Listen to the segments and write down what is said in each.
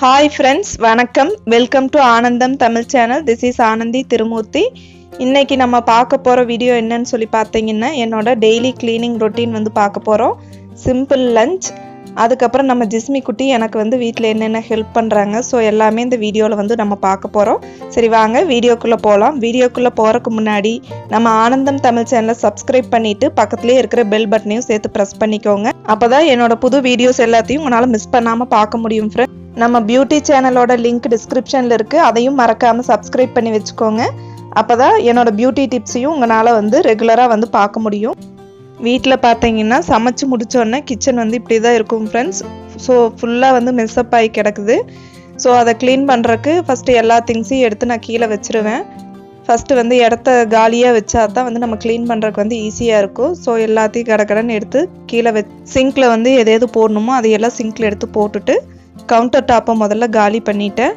Hi friends, வணக்கம். Welcome to Anandam Tamil channel. This is Anandhi Thirumurthy. இன்னைக்கு நம்ம பார்க்க போற வீடியோ என்னன்னு சொல்லி பார்த்தீங்கன்னா என்னோட டெய்லி க்ளீனிங் ரொட்டீன் வந்து பார்க்க போறோம். Simple lunch. அதுக்கப்புறம் நம்ம ஜிஸ்மி குட்டி எனக்கு வந்து வீட்டில் என்னென்ன ஹெல்ப் பண்ணுறாங்க. ஸோ எல்லாமே இந்த வீடியோவில் வந்து நம்ம பார்க்க போகிறோம். சரி வாங்க வீடியோக்குள்ளே போகலாம். வீடியோக்குள்ளே போகிறதுக்கு முன்னாடி நம்ம ஆனந்தம் தமிழ் சேனலை சப்ஸ்கிரைப் பண்ணிவிட்டு பக்கத்துலேயே இருக்கிற பெல் பட்டனையும் சேர்த்து ப்ரெஸ் பண்ணிக்கோங்க. அப்போ தான் என்னோட புது வீடியோஸ் எல்லாத்தையும் உங்களால் மிஸ் பண்ணாமல் பார்க்க முடியும் ஃப்ரெண்ட். நம்ம பியூட்டி சேனலோட லிங்க் டிஸ்கிரிப்ஷனில் இருக்குது, அதையும் மறக்காமல் சப்ஸ்கிரைப் பண்ணி வச்சுக்கோங்க. அப்போ தான் என்னோட பியூட்டி டிப்ஸையும் உங்களால் வந்து ரெகுலராக வந்து பார்க்க முடியும். வீட்டில் பார்த்தீங்கன்னா சமைச்சு முடித்தோடனே கிச்சன் வந்து இப்படி தான் இருக்கும் ஃப்ரெண்ட்ஸ். ஸோ ஃபுல்லாக வந்து மெஸ்அப் ஆகி கிடக்குது. ஸோ அதை க்ளீன் பண்ணுறக்கு ஃபஸ்ட்டு எல்லா திங்ஸையும் எடுத்து நான் கீழே வச்சுருவேன். ஃபஸ்ட்டு வந்து இடத்த காலியாக வச்சா தான் வந்து நம்ம க்ளீன் பண்ணுறதுக்கு வந்து ஈஸியாக இருக்கும். ஸோ எல்லாத்தையும் கடன்னு எடுத்து கீழே சிங்கில் வந்து எது போடணுமோ அதையெல்லாம் சிங்கில் எடுத்து போட்டுட்டு கவுண்டர் டாப்பை முதல்ல காலி பண்ணிட்டேன்.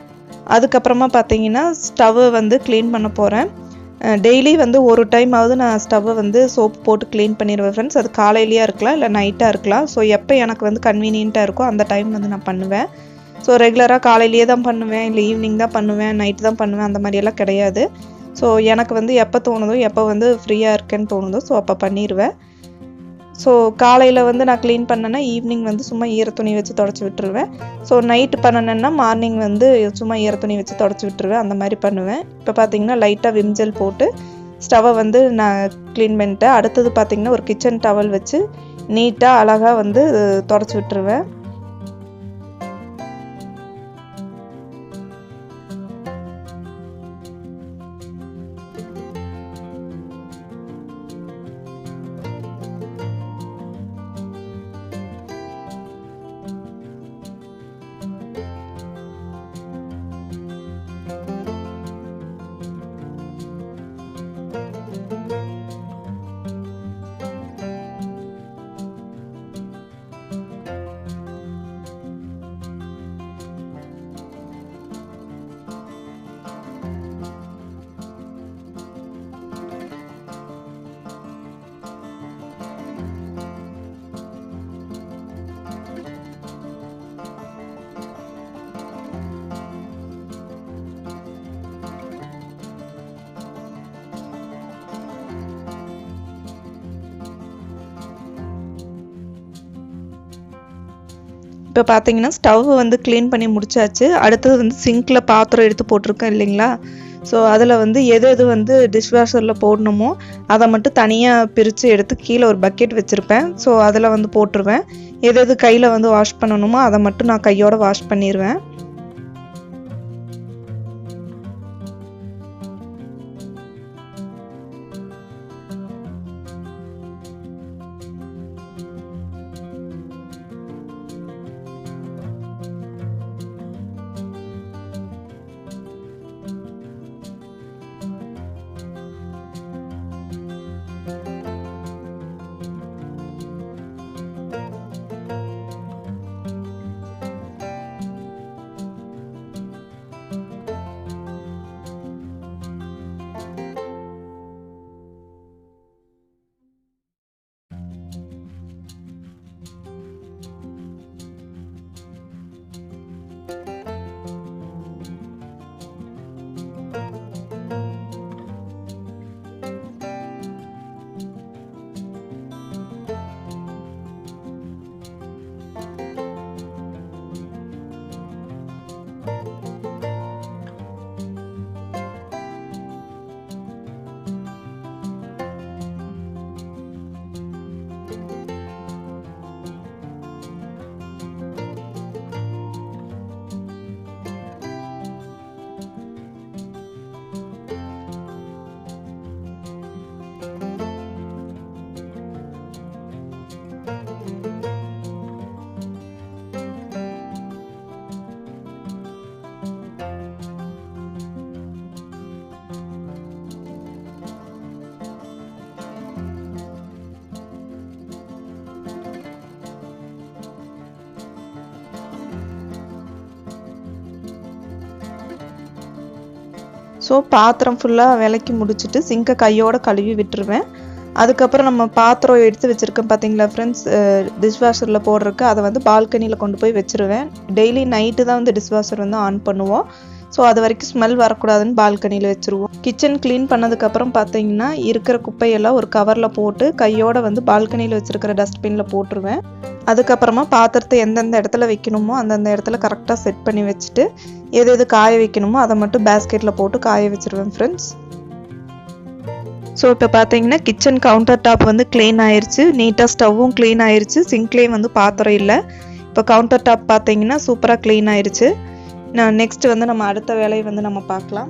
அதுக்கப்புறமா பார்த்தீங்கன்னா ஸ்டவ்வை வந்து க்ளீன் பண்ண போகிறேன். டெய்லி வந்து ஒரு டைம் ஆகுது நான் ஸ்டவ்வை வந்து சோப்பு போட்டு க்ளீன் பண்ணிடுவேன் ஃப்ரெண்ட்ஸ். அது காலையிலேயே இருக்கலாம் இல்லை நைட்டாக இருக்கலாம். ஸோ எப்போ எனக்கு வந்து கன்வீனியண்ட்டாக இருக்கோ அந்த டைம் வந்து நான் பண்ணுவேன். ஸோ ரெகுலராக காலையிலேயே தான் பண்ணுவேன், இல்லை ஈவினிங் தான் பண்ணுவேன், நைட்டு தான் பண்ணுவேன், அந்த மாதிரியெல்லாம் கிடையாது. ஸோ எனக்கு வந்து எப்போ தோணுதோ, எப்போ வந்து ஃப்ரீயாக இருக்கேன்னு தோணுதோ ஸோ அப்போ பண்ணிடுவேன். ஸோ காலையில் வந்து நான் க்ளீன் பண்ணேன்னா ஈவினிங் வந்து சும்மா ஈரத்துணி வச்சு தொடச்சி விட்டுருவேன். ஸோ நைட்டு பண்ணணுன்னா மார்னிங் வந்து சும்மா ஈரத்துணி வச்சு தொடச்சி விட்டுருவேன், அந்த மாதிரி பண்ணுவேன். இப்போ பார்த்தீங்கன்னா லைட்டாக விம்ஜெல் போட்டு ஸ்டவ்வை வந்து நான் க்ளீன் பண்ணிட்டேன். அடுத்தது பார்த்தீங்கன்னா ஒரு கிச்சன் டவல் வச்சு நீட்டாக அழகாக வந்து தொடச்சி விட்டுருவேன். இப்போ பார்த்தீங்கன்னா ஸ்டவ் வந்து க்ளீன் பண்ணி முடிச்சாச்சு. அடுத்தது வந்து சிங்கில் பாத்திரம் எடுத்து போட்டிருக்கேன் இல்லைங்களா. ஸோ அதில் வந்து எது வந்து டிஷ்வாஷரில் போடணுமோ அதை மட்டும் தனியாக பிரித்து எடுத்து கீழே ஒரு பக்கெட் வச்சுருப்பேன். ஸோ அதில் வந்து போட்டுருவேன். எது கையில் வந்து வாஷ் பண்ணணுமோ அதை மட்டும் நான் கையோடு வாஷ் பண்ணிடுவேன். ஸோ பாத்திரம் ஃபுல்லாக விளக்கி முடிச்சுட்டு சிங்கை கையோடு கழுவி விட்டுருவேன். அதுக்கப்புறம் நம்ம பாத்திரம் எடுத்து வச்சுருக்கோம் பார்த்தீங்களா ஃப்ரெண்ட்ஸ், டிஷ்வாஷரில் போடுறதுக்கு அதை வந்து பால்கனியில் கொண்டு போய் வச்சுருவேன். டெய்லி நைட்டு தான் வந்து டிஷ்வாஷர் வந்து ஆன் பண்ணுவோம். ஸோ அது வரைக்கும் ஸ்மெல் வரக்கூடாதுன்னு பால்கனியில் வச்சுருவோம். கிச்சன் க்ளீன் பண்ணதுக்கப்புறம் பார்த்தீங்கன்னா இருக்கிற குப்பையெல்லாம் ஒரு கவரில் போட்டு கையோடு வந்து பால்கனியில் வச்சுருக்கிற டஸ்ட்பினில் போட்டுருவேன். அதுக்கப்புறமா பாத்திரத்தை எந்தெந்த இடத்துல வைக்கணுமோ அந்தந்த இடத்துல கரெக்டாக செட் பண்ணி வச்சுட்டு எது எது காய வைக்கணுமோ அதை மட்டும் பேஸ்கெட்டில் போட்டு காய வச்சுருவேன் ஃப்ரெண்ட்ஸ். ஸோ இப்போ பார்த்தீங்கன்னா கிச்சன் கவுண்டர் டாப் வந்து க்ளீன் ஆயிடுச்சு, நீட்டாக ஸ்டவ்வும் க்ளீன் ஆயிடுச்சு, சிங்க்லேயும் வந்து பாத்திரம் இல்லை. இப்போ கவுண்டர் டாப் பார்த்தீங்கன்னா சூப்பராக க்ளீன் ஆயிடுச்சு. நான் நெக்ஸ்ட் வந்து நம்ம அடுத்த வேலையை வந்து நம்ம பார்க்கலாம்.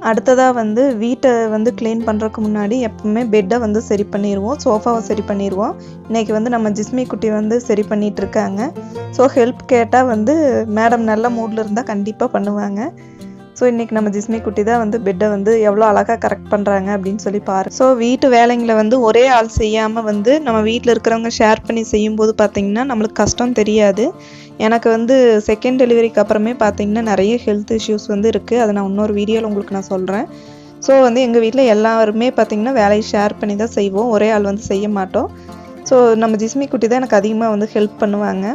அடுத்ததாக வந்து வீட்டை வந்து க்ளீன் பண்ணுறதுக்கு முன்னாடி எப்பவுமே பெட்டை வந்து சரி பண்ணிடுவோம், சோஃபாவை சரி பண்ணிடுவோம். இன்றைக்கி வந்து நம்ம ஜிஸ்மி குட்டி வந்து சரி பண்ணிகிட்டு இருக்காங்க. ஸோ ஹெல்ப் கேட்டால் வந்து மேடம் நல்ல மூடில் இருந்தால் கண்டிப்பாக பண்ணுவாங்க. ஸோ இன்றைக்கி நம்ம ஜிஸ்மி குட்டி தான் வந்து பெட்டை வந்து எவ்வளோ அழகாக கரெக்ட் பண்ணுறாங்க அப்படின்னு சொல்லி பாரு. ஸோ வீட்டு வேலைங்களை வந்து ஒரே ஆள் செய்யாமல் வந்து நம்ம வீட்டில் இருக்கிறவங்க ஷேர் பண்ணி செய்யும்போது பார்த்திங்கன்னா நம்மளுக்கு கஷ்டம் தெரியாது. எனக்கு வந்து செகண்ட் டெலிவரிக்கு அப்புறமே பார்த்திங்கன்னா நிறைய ஹெல்த் இஷ்யூஸ் வந்து இருக்குது. அதை நான் இன்னொரு வீடியோவில் உங்களுக்கு நான் சொல்கிறேன். ஸோ வந்து எங்கள் வீட்டில் எல்லாருமே பார்த்திங்கன்னா வேலையை ஷேர் பண்ணி தான் செய்வோம், ஒரே ஆள் வந்து செய்ய மாட்டோம். ஸோ நம்ம ஜிஸ்மி குட்டி தான் எனக்கு அதிகமாக வந்து ஹெல்ப் பண்ணுவாங்க.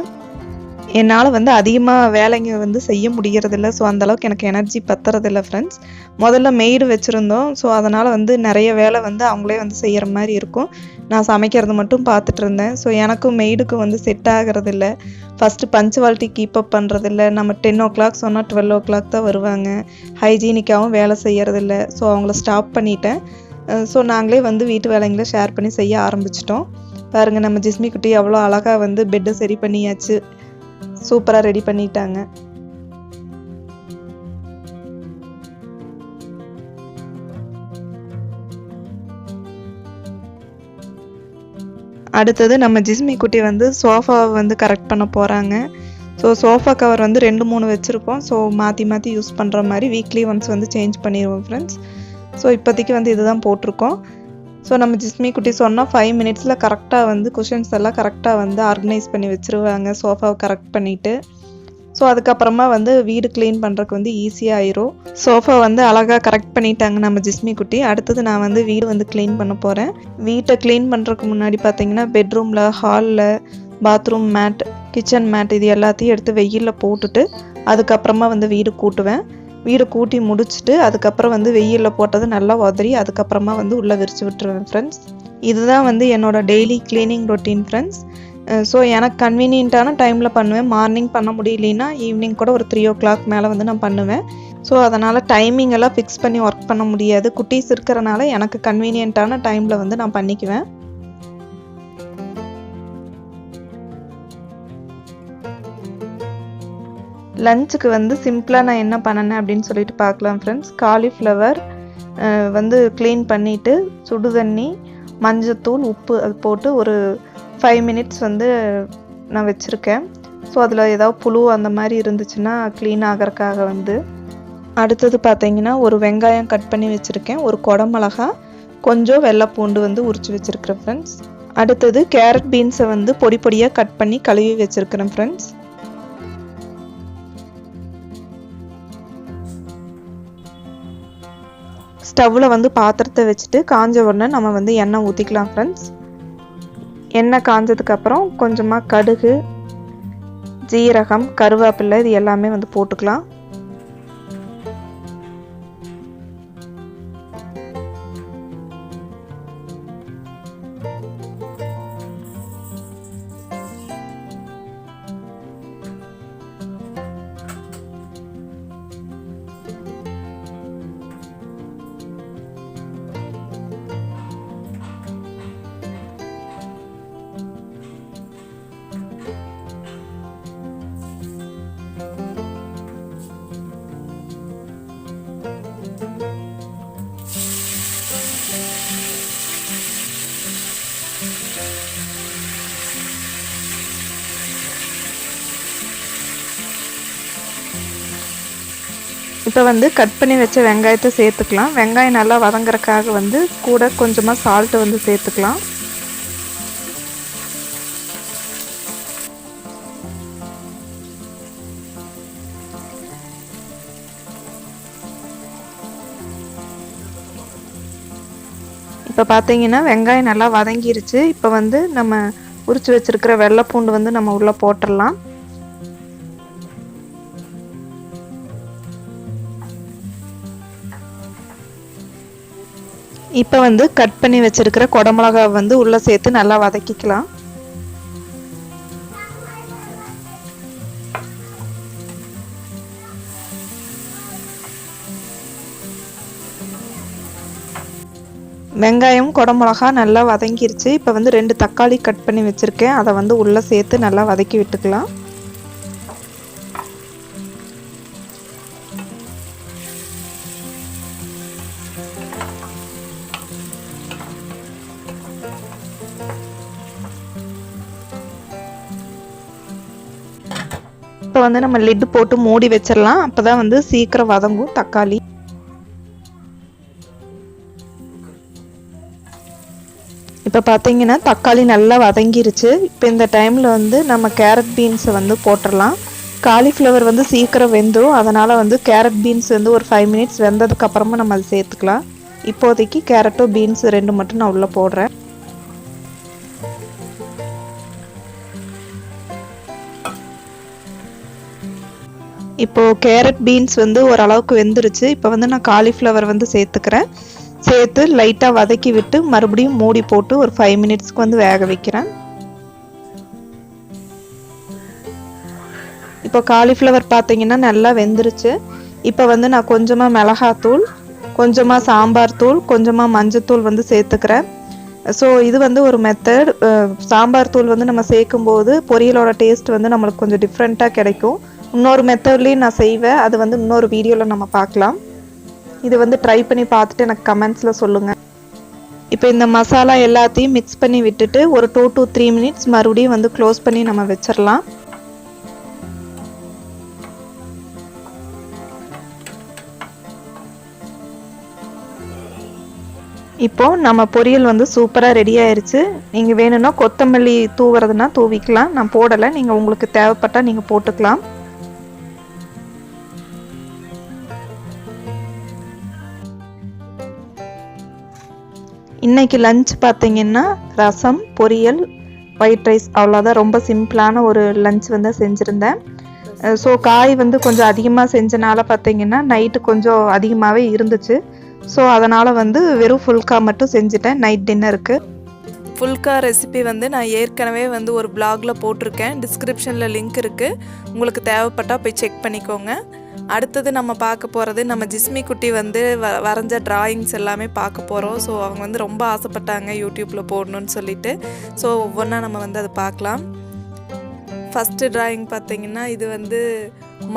என்னால் வந்து அதிகமாக வேலைங்க வந்து செய்ய முடிகிறதில்ல. ஸோ அந்தளவுக்கு எனக்கு எனர்ஜி பத்துறதில்ல ஃப்ரெண்ட்ஸ். முதல்ல மெய்டு வச்சுருந்தோம். ஸோ அதனால் வந்து நிறைய வேலை வந்து அவங்களே வந்து செய்கிற மாதிரி இருக்கும். நான் சமைக்கிறது மட்டும் பார்த்துட்டு இருந்தேன். ஸோ எனக்கும் மெய்டுக்கும் வந்து செட் ஆகிறதில்ல. ஃபஸ்ட்டு பஞ்சுவாலிட்டி கீப்பப் பண்ணுறதில்ல. நம்ம 10 o'clock சொன்னால் 12 o'clock தான் வருவாங்க. ஹைஜீனிக்காகவும் வேலை செய்கிறதில்ல. ஸோ அவங்கள ஸ்டாப் பண்ணிட்டேன். ஸோ நாங்களே வந்து வீட்டு வேலைங்களை ஷேர் பண்ணி செய்ய ஆரம்பிச்சிட்டோம். பாருங்கள், நம்ம ஜிஸ்மி குட்டி எவ்வளோ அழகாக வந்து பெட்டை சரி பண்ணியாச்சு, சூப்பராக ரெடி பண்ணிட்டாங்க. அடுத்தது நம்ம ஜிஸ்மி குட்டி வந்து சோஃபாவை வந்து கரெக்ட் பண்ண போகிறாங்க. ஸோ சோஃபா கவர் வந்து 2-3 வச்சுருக்கோம். ஸோ மாற்றி மாற்றி யூஸ் பண்ணுற மாதிரி வீக்லி ஒன்ஸ் வந்து சேஞ்ச் பண்ணிடுவோம் ஃப்ரெண்ட்ஸ். ஸோ இப்போதைக்கு வந்து இதுதான் போட்டிருக்கோம். ஸோ நம்ம ஜிஸ்மி குட்டி சொன்னால் 5 minutesல கரெக்டாக வந்து குஷன்ஸ் எல்லாம் கரெக்டாக வந்து ஆர்கனைஸ் பண்ணி வச்சுருவாங்க, சோஃபாவை கரெக்ட் பண்ணிவிட்டு. ஸோ அதுக்கப்புறமா வந்து வீடு க்ளீன் பண்ணுறதுக்கு வந்து ஈஸியாக ஆயிரும். சோஃபா வந்து அழகாக கரெக்ட் பண்ணிட்டாங்க நம்ம ஜிஸ்மி குட்டி. அடுத்தது நான் வந்து வீடு வந்து க்ளீன் பண்ண போகிறேன். வீட்டை க்ளீன் பண்ணுறதுக்கு முன்னாடி பார்த்தீங்கன்னா பெட்ரூமில், ஹாலில், பாத்ரூம் மேட், கிச்சன் மேட் இது எல்லாத்தையும் எடுத்து வெயிலில் போட்டுட்டு அதுக்கப்புறமா வந்து வீடு கூட்டுவேன். வீடு கூட்டி முடிச்சுட்டு அதுக்கப்புறம் வந்து வெயிலில் போட்டது நல்லா உதறி அதுக்கப்புறமா வந்து உள்ளே விரிச்சு விட்டுருவேன் ஃப்ரெண்ட்ஸ். இதுதான் வந்து என்னோடய daily cleaning routine friends. So எனக்கு கன்வீனியன்ட்டான டைமில் பண்ணுவேன். மார்னிங் பண்ண முடியலன்னா ஈவினிங் கூட ஒரு 3 o'clock மேலே வந்து நான் பண்ணுவேன். ஸோ அதனால் டைமிங் எல்லாம் ஃபிக்ஸ் பண்ணி ஒர்க் பண்ண முடியாது. குட்டீஸ் இருக்கிறனால எனக்கு கன்வீனியன்ட்டான டைமில் வந்து நான் பண்ணிக்குவேன். லஞ்சுக்கு வந்து சிம்பிளாக நான் என்ன பண்ணேன் அப்படின்னு சொல்லிட்டு பார்க்கலாம் ஃப்ரெண்ட்ஸ். காலிஃப்ளவர் வந்து க்ளீன் பண்ணிவிட்டு சுடு தண்ணி, மஞ்சத்தூள், உப்பு அது போட்டு ஒரு 5 minutes வந்து நான் வச்சுருக்கேன். ஸோ அதில் ஏதாவது புழு அந்த மாதிரி இருந்துச்சுன்னா க்ளீன் ஆகிறதுக்காக வந்து. அடுத்தது பார்த்தீங்கன்னா ஒரு வெங்காயம் கட் பண்ணி வச்சுருக்கேன், ஒரு குடமிளகா, கொஞ்சம் வெள்ளைப்பூண்டு வந்து உரித்து வச்சுருக்கிறேன் ஃப்ரெண்ட்ஸ். அடுத்தது கேரட் பீன்ஸை வந்து பொடி பொடியாக கட் பண்ணி கழுவி வச்சுருக்கிறேன் ஃப்ரெண்ட்ஸ். ஸ்டவ்வில் வந்து பாத்திரத்தை வச்சுட்டு காஞ்ச உடனே நம்ம வந்து எண்ணெய் ஊற்றிக்கலாம் ஃப்ரெண்ட்ஸ். எண்ணெய் காஞ்சதுக்கப்புறம் கொஞ்சமாக கடுகு, ஜீரகம், கருவேப்பிலை இது எல்லாமே வந்து போட்டுக்கலாம். இப்போ வந்து கட் பண்ணி வச்ச வெங்காயத்தை சேர்த்துக்கலாம். வெங்காயம் நல்லா வதங்குறதுக்காக வந்து கூட கொஞ்சமாக சால்ட்டு வந்து சேர்த்துக்கலாம். இப்போ பார்த்தீங்கன்னா வெங்காயம் நல்லா வதங்கிருச்சு. இப்போ வந்து நம்ம உரிச்சு வச்சிருக்கிற வெள்ளை பூண்டு வந்து நம்ம உள்ளே போட்டுடலாம். இப்போ வந்து கட் பண்ணி வச்சிருக்கிற குடமிளகாவை வந்து உள்ளே சேர்த்து நல்லா வதக்கிக்கலாம். வெங்காயம் குடமிளகா நல்லா வதங்கிருச்சு. இப்போ வந்து 2 தக்காளி கட் பண்ணி வச்சுருக்கேன், அதை வந்து உள்ளே சேர்த்து நல்லா வதக்கி விட்டுக்கலாம். இப்போ வந்து நம்ம லிட் போட்டு மூடி வச்சிடலாம். அப்போ தான் வந்து சீக்கிரம் வதங்கும் தக்காளி. இப்போ பார்த்தீங்கன்னா தக்காளி நல்லா வதங்கிருச்சு. இப்போ இந்த டைமில் வந்து நம்ம கேரட் பீன்ஸை வந்து போட்டுடலாம். காலிஃப்ளவர் வந்து சீக்கிரம் வெந்துடும், அதனால் வந்து கேரட் பீன்ஸ் வந்து ஒரு 5 மினிட்ஸ் வெந்ததுக்கப்புறமா நம்ம அதை சேர்த்துக்கலாம். இப்போதைக்கு கேரட்டும் பீன்ஸ் 2 மட்டும் நான் உள்ளே போடுறேன். இப்போது கேரட் பீன்ஸ் வந்து ஓரளவுக்கு வெந்துருச்சு. இப்போ வந்து நான் காலிஃப்ளவர் வந்து சேர்த்துக்கிறேன். சேர்த்து லைட்டாக வதக்கி விட்டு மறுபடியும் மூடி போட்டு ஒரு 5 மினிட்ஸ்க்கு வந்து வேக வைக்கிறேன். இப்போ காலிஃப்ளவர் பார்த்தீங்கன்னா நல்லா வெந்துருச்சு. இப்போ வந்து நான் கொஞ்சமாக மிளகாத்தூள், கொஞ்சமாக சாம்பார் தூள், கொஞ்சமாக மஞ்சத்தூள் வந்து சேர்த்துக்கிறேன். ஸோ இது வந்து ஒரு மெத்தட். சாம்பார் தூள் வந்து நம்ம சேர்க்கும்போது பொரியலோட டேஸ்ட் வந்து நம்மளுக்கு கொஞ்சம் டிஃப்ரெண்ட்டாக கிடைக்கும். இன்னொரு மெத்தட்லேயும் நான் செய்வேன், அது வந்து இன்னொரு வீடியோவில் நம்ம பார்க்கலாம். இது வந்து ட்ரை பண்ணி பார்த்துட்டு எனக்கு கமெண்ட்ஸில் சொல்லுங்கள். இப்போ இந்த மசாலா எல்லாத்தையும் மிக்ஸ் பண்ணி விட்டுட்டு ஒரு 2 to 3 மினிட்ஸ் மறுபடியும் வந்து க்ளோஸ் பண்ணி நம்ம வச்சிடலாம். இப்போது நம்ம பொரியல் வந்து சூப்பராக ரெடி ஆயிடுச்சு. நீங்கள் வேணும்னா கொத்தமல்லி தூவுறதுனா தூவிக்கலாம், நான் போடலை. நீங்கள் உங்களுக்கு தேவைப்பட்டால் நீங்கள் போட்டுக்கலாம். இன்றைக்கி லஞ்ச் பார்த்தீங்கன்னா ரசம், பொரியல், ஒயிட் ரைஸ், அவ்வளோதான். ரொம்ப சிம்பிளான ஒரு லஞ்ச் வந்து செஞ்சுருந்தேன். ஸோ காய் வந்து கொஞ்சம் அதிகமாக செஞ்சனால பார்த்தீங்கன்னா நைட்டு கொஞ்சம் அதிகமாகவே இருந்துச்சு. ஸோ அதனால் வந்து வெறும் ஃபுல்கா மட்டும் செஞ்சுட்டேன் நைட் டின்னருக்கு. ஃபுல்கா ரெசிபி வந்து நான் ஏற்கனவே வந்து ஒரு பிளாகில் போட்டிருக்கேன், டிஸ்கிரிப்ஷனில் லிங்க் இருக்குது, உங்களுக்கு தேவைப்பட்டால் போய் செக் பண்ணிக்கோங்க. அடுத்தது நம்ம பார்க்க போகிறது நம்ம ஜிஸ்மி குட்டி வந்து வரைஞ்ச டிராயிங்ஸ் எல்லாமே பார்க்க போகிறோம். ஸோ அவங்க வந்து ரொம்ப ஆசைப்பட்டாங்க யூடியூப்பில் போடணும்னு சொல்லிட்டு. ஸோ ஒவ்வொன்றா நம்ம வந்து அதை பார்க்கலாம். ஃபஸ்ட்டு டிராயிங் பார்த்திங்கன்னா இது வந்து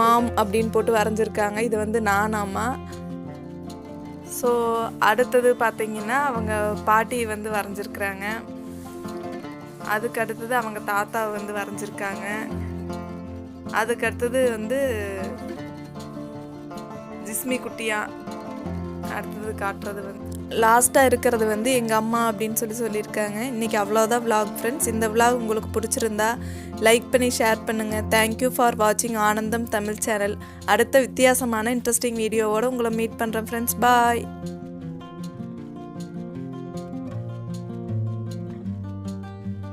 மாம் அப்படின்னு போட்டு வரைஞ்சிருக்காங்க. இது வந்து நானாமா. ஸோ அடுத்தது பார்த்திங்கன்னா அவங்க பாட்டி வந்து வரைஞ்சிருக்கிறாங்க. அதுக்கு அடுத்தது அவங்க தாத்தாவை வந்து வரைஞ்சிருக்காங்க. அதுக்கு அடுத்தது வந்து ஜிஸ்மி குட்டியா. அடுத்தது காட்டுறது வந்து லாஸ்ட்டாக இருக்கிறது வந்து எங்கள் அம்மா அப்படின்னு சொல்லியிருக்காங்க. இன்றைக்கி அவ்வளோதான் விலாக் ஃப்ரெண்ட்ஸ். இந்த விலாக் உங்களுக்கு பிடிச்சிருந்தா லைக் பண்ணி ஷேர் பண்ணுங்கள். தேங்க்யூ ஃபார் வாட்சிங் ஆனந்தம் தமிழ் சேனல். அடுத்த வித்தியாசமான இன்ட்ரெஸ்டிங் வீடியோவோடு உங்களை மீட் பண்ணுறேன் ஃப்ரெண்ட்ஸ். பாய்.